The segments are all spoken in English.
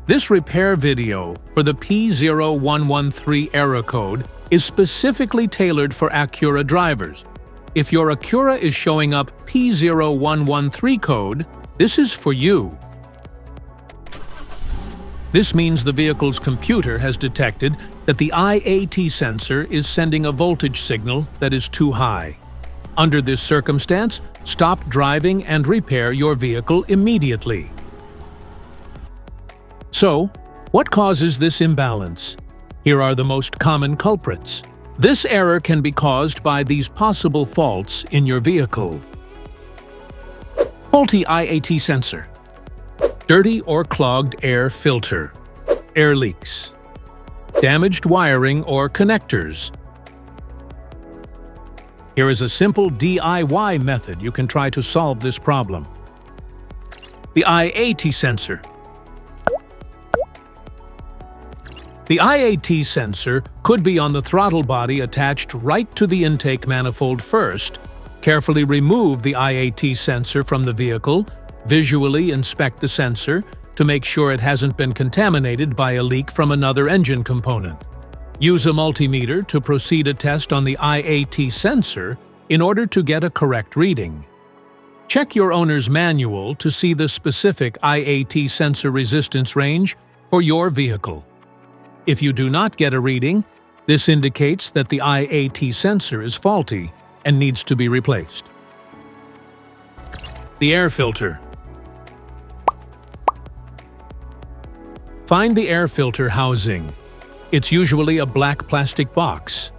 This repair video for the P0113 error code is specifically tailored for Acura drivers. If your Acura is showing up P0113 code, this is for you. This means the vehicle's computer has detected that the IAT sensor is sending a voltage signal that is too high. Under this circumstance, stop driving and repair your vehicle immediately. So, what causes this imbalance? Here are the most common culprits. This error can be caused by these possible faults in your vehicle. Faulty IAT sensor. Dirty or clogged air filter. Air leaks. Damaged wiring or connectors. Here is a simple DIY method you can try to solve this problem. The IAT sensor. The IAT sensor could be on the throttle body attached right to the intake manifold first. Carefully remove the IAT sensor from the vehicle, visually inspect the sensor to make sure it hasn't been contaminated by a leak from another engine component. Use a multimeter to proceed a test on the IAT sensor in order to get a correct reading. Check your owner's manual to see the specific IAT sensor resistance range for your vehicle. If you do not get a reading, this indicates that the IAT sensor is faulty and needs to be replaced. The air filter. Find the air filter housing. It's usually a black plastic box.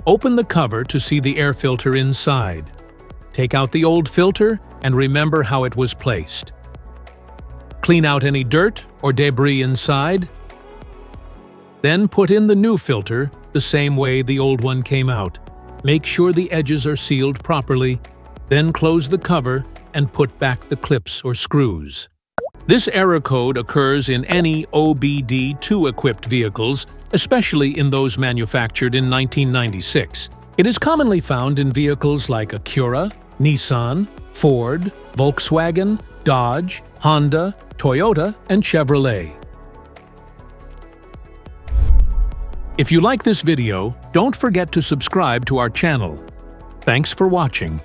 Open the cover to see the air filter inside. Take out the old filter and remember how it was placed. Clean out any dirt or debris inside. Then put in the new filter the same way the old one came out. Make sure the edges are sealed properly, then close the cover and put back the clips or screws. This error code occurs in any OBD2-equipped vehicles, especially in those manufactured in 1996. It is commonly found in vehicles like Acura, Nissan, Ford, Volkswagen, Dodge, Honda, Toyota, and Chevrolet. If you like this video, don't forget to subscribe to our channel. Thanks for watching.